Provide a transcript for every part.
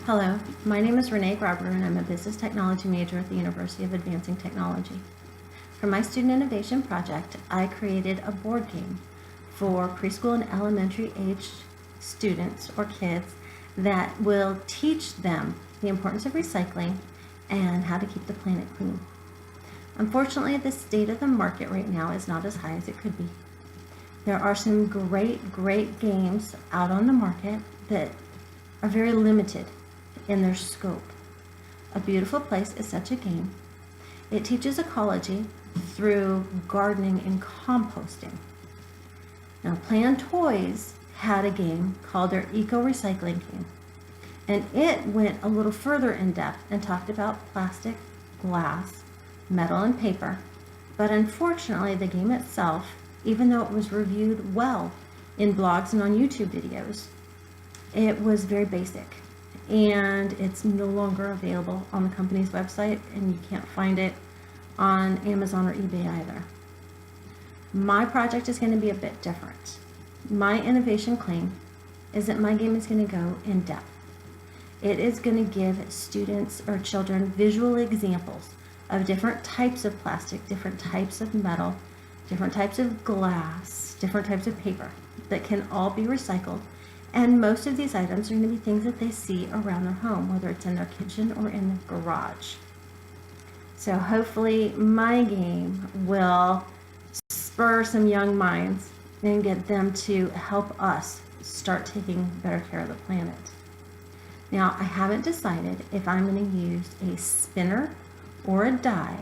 Hello, my name is Renee Grabber and I'm a business technology major at the University of Advancing Technology. For my student innovation project, I created a board game for preschool and elementary age students or kids that will teach them the importance of recycling and how to keep the planet clean. Unfortunately, the state of the market right now is not as high as it could be. There are some great games out on the market that are very limited in their scope. A Beautiful Place is such a game. It teaches ecology through gardening and composting. Now, Plan Toys had a game called their Eco Recycling game, and it went a little further in depth and talked about plastic, glass, metal, and paper. But unfortunately, the game itself, even though it was reviewed well in blogs and on YouTube videos, it was very basic. And it's no longer available on the company's website, and you can't find it on Amazon or eBay either. My project is going to be a bit different. My innovation claim is that my game is going to go in depth. It is going to give students or children visual examples of different types of plastic, different types of metal, different types of glass, different types of paper that can all be recycled. And most of these items are going to be things that they see around their home, whether it's in their kitchen or in their garage. So hopefully my game will spur some young minds and get them to help us start taking better care of the planet. Now, I haven't decided if I'm going to use a spinner or a die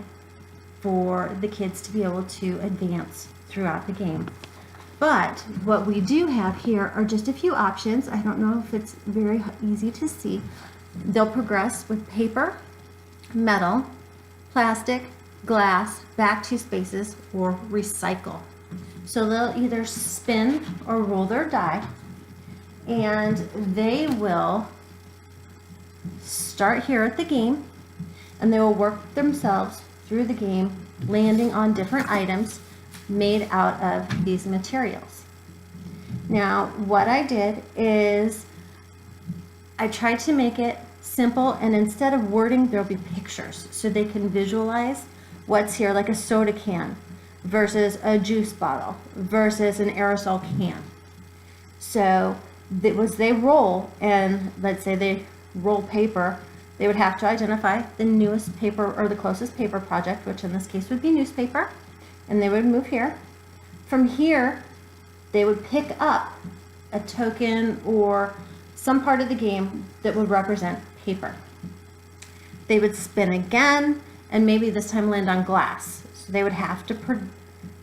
for the kids to be able to advance throughout the game. But what we do have here are just a few options. I don't know if it's very easy to see. They'll progress with paper, metal, plastic, glass, back 2 spaces, or recycle. So they'll either spin or roll their die, and they will start here at the game, and they will work themselves through the game, landing on different items made out of these materials. Now, what I did is I tried to make it simple, and instead of wording, there'll be pictures so they can visualize what's here, like a soda can versus a juice bottle versus an aerosol can. So they roll, and let's say they roll paper, they would have to identify the newest paper or the closest paper project, which in this case would be newspaper. And they would move here. From here, they would pick up a token or some part of the game that would represent paper. They would spin again, and maybe this time land on glass. So they would have to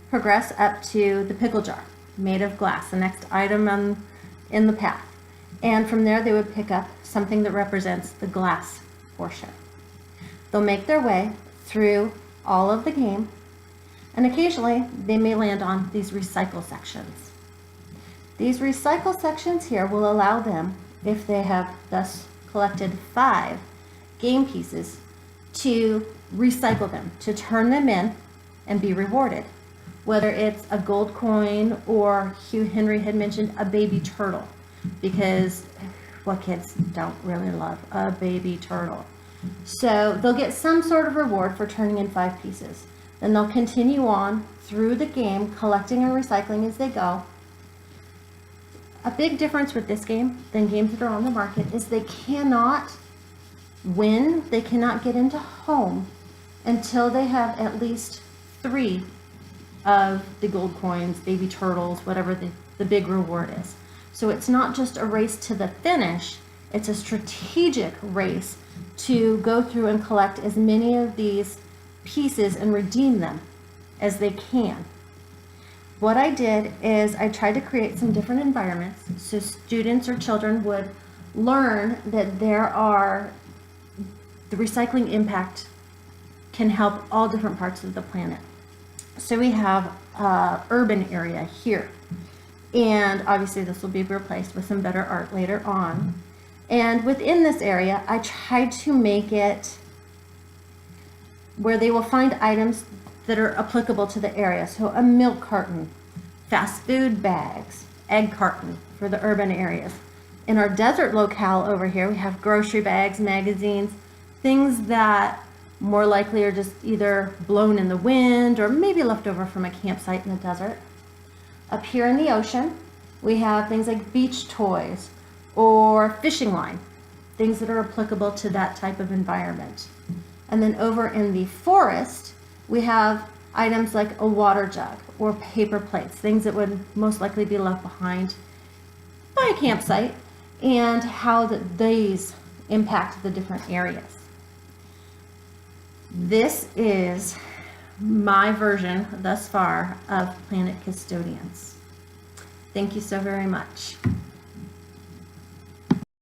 progress up to the pickle jar made of glass, the next item in the path. And from there, they would pick up something that represents the glass portion. They'll make their way through all of the game, and occasionally they may land on these recycle sections. These recycle sections here will allow them, if they have thus collected 5 game pieces, to recycle them, to turn them in and be rewarded. Whether it's a gold coin or Hugh Henry had mentioned a baby turtle, because what kids don't really love a baby turtle. So they'll get some sort of reward for turning in 5 pieces. Then they'll continue on through the game, collecting and recycling as they go. A big difference with this game than games that are on the market is they cannot win, they cannot get into home until they have at least 3 of the gold coins, baby turtles, whatever the big reward is. So it's not just a race to the finish, it's a strategic race to go through and collect as many of these pieces and redeem them as they can. What I did is I tried to create some different environments so students or children would learn that the recycling impact can help all different parts of the planet. So we have an urban area here, and obviously this will be replaced with some better art later on. And within this area, I tried to make it where they will find items that are applicable to the area. So a milk carton, fast food bags, egg carton for the urban areas, In our desert locale over here, we have grocery bags, magazines, things that more likely are just either blown in the wind or maybe left over from a campsite in the desert. Up here in the ocean, we have things like beach toys or fishing line, things that are applicable to that type of environment. And then over in the forest, we have items like a water jug or paper plates, things that would most likely be left behind by a campsite, and how these impact the different areas. This is my version thus far of Planet Custodians. Thank you so very much.